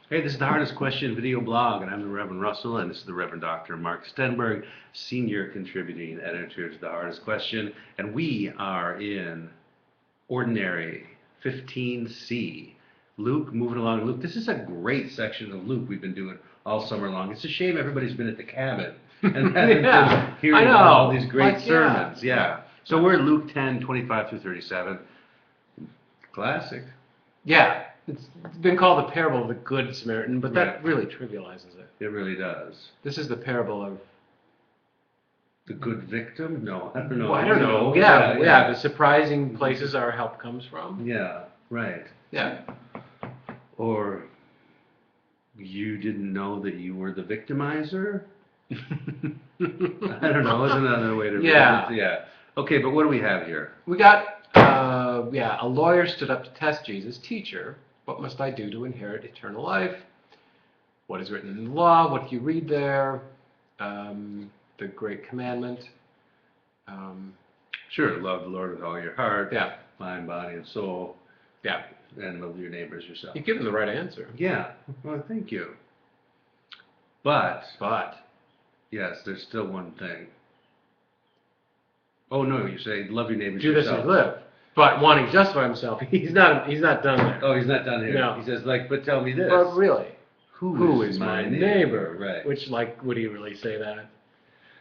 Hey, this is the Hardest Question video blog, and I'm the Reverend Russell, and this is the Reverend Dr. Mark Stenberg, senior contributing editor to the Hardest Question, and we are in Ordinary 15C. Luke, moving along. Luke, this is a great section of Luke we've been doing all summer long. It's a shame everybody's been at the cabin and hasn't been hearing about all these great sermons. Yeah. So we're at Luke 10:25 through 37. Classic. Yeah. It's been called the parable of the Good Samaritan, but that really trivializes it. It really does. This is the parable of the good victim? No, I don't know. Well, I don't know. Yeah. The surprising places our help comes from. Yeah, right. Yeah. Or you didn't know that you were the victimizer? I don't know. Isn't another way to read it? Yeah. Okay, but what do we have here? We got, a lawyer stood up to test Jesus. Teacher, what must I do to inherit eternal life? What is written in the law? What do you read there? The great commandment. Sure, love the Lord with all your heart, yeah, mind, body, and soul. Yeah. And love your neighbors yourself. You give them the right answer. Yeah. Well, thank you. But yes, there's still one thing. Oh no, you say love your neighbors yourself. Do this and live. But wanting to justify himself, he's not done there. Oh, he's not done here. No. He says, but tell me this. But really, who is my neighbor? Right. Which, would he really say that?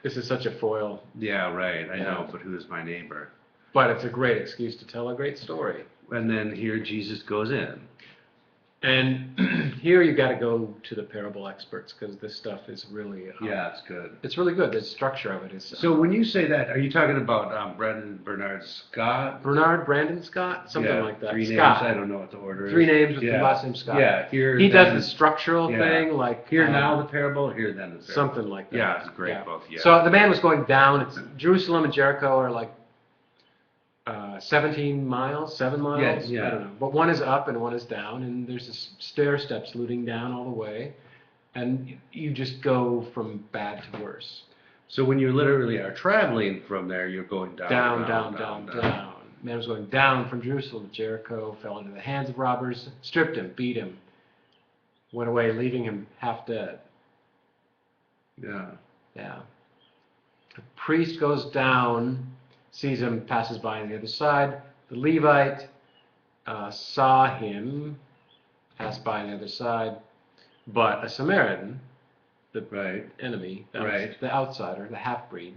This is such a foil. Yeah, right. I know, but who is my neighbor? But it's a great excuse to tell a great story. And then here Jesus goes in. And here you got to go to the parable experts because this stuff is really it's good. It's really good. The structure of it is. So when you say that, are you talking about Bernard Scott? Brandon Scott, something like that. Three Scott. names. I don't know what the order is. Three names with the last name Scott. Yeah, here he does the structural thing, like here now the parable, here then the parable. Something like that. Yeah, it's a great book. Yeah. So the man was going down. It's Jerusalem and Jericho are like 17 miles, 7 miles. Yeah. I don't know. But one is up and one is down, and there's this stair steps leading down all the way, and you just go from bad to worse. So when you literally are traveling from there, you're going down. Man was going down from Jerusalem to Jericho, fell into the hands of robbers, stripped him, beat him, went away, leaving him half dead. Yeah. The priest goes down, sees him, passes by on the other side. The Levite saw him, passed by on the other side. But a Samaritan, the enemy, the outsider, the half-breed,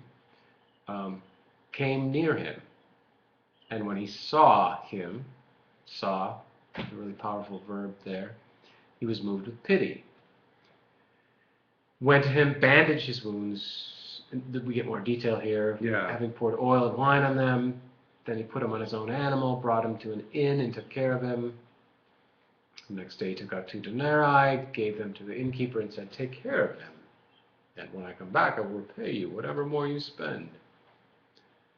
came near him. And when he saw him, a really powerful verb there, he was moved with pity. Went to him, bandaged his wounds. We get more detail here. Having poured oil and wine on them, then he put him on his own animal, brought him to an inn and took care of him. The next day he took out 2 denarii, gave them to the innkeeper and said, take care of him. And when I come back, I will repay you whatever more you spend.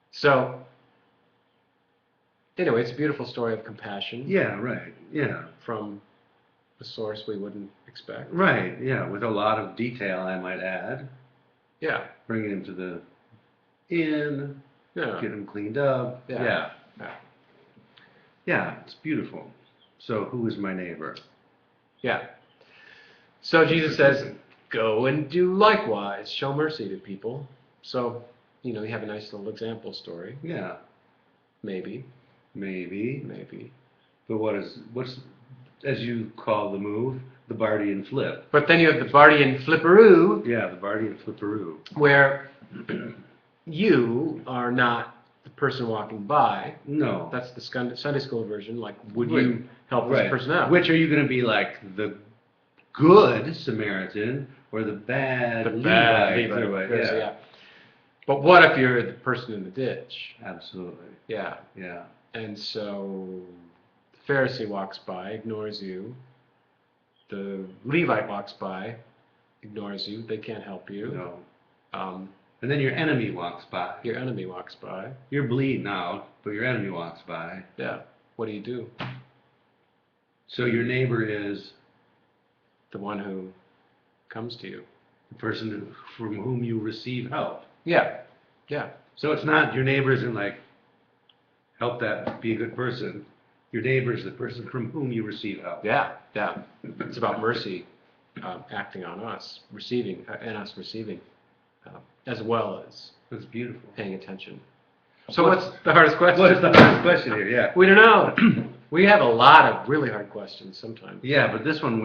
So, anyway, it's a beautiful story of compassion. From a source we wouldn't expect. With a lot of detail, I might add. Bringing him to the inn, get him cleaned up. It's beautiful. So who is my neighbor? So Jesus says, go and do likewise. Show mercy to people. So, you have a nice little example story. Maybe. But what's, as you call the move, the Barthian flip. But then you have the Barthian Flipperoo. The Barthian Flipperoo. Where you are not the person walking by. No. That's the Sunday school version. Like, would you help this person out? Which are you going to be like, the good Samaritan or the bad Levite? But what if you're the person in the ditch? Absolutely. And so the Pharisee walks by, ignores you. The Levite walks by, ignores you. They can't help you. No. And then your enemy walks by. You're bleeding out, but your enemy walks by. What do you do? So your neighbor is? The one who comes to you. The person from whom you receive help. Yeah. So it's not, your neighbor isn't like, help that, be a good person. Your neighbor is the person from whom you receive help. Yeah, yeah. It's about mercy acting on us, receiving, and us receiving, as well as That's beautiful. paying attention. So what's the hardest question? What's the hardest question here? Yeah. We don't know. We have a lot of really hard questions sometimes. Yeah, but this one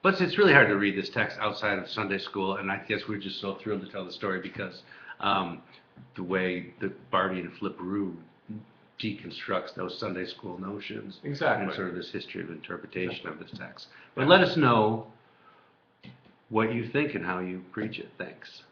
but it's really hard to read this text outside of Sunday school, and I guess we're just so thrilled to tell the story because the way that Barthian and Flipperoo deconstructs those Sunday school notions. Exactly. And sort of this history of interpretation of this text. But let us know what you think and how you preach it. Thanks.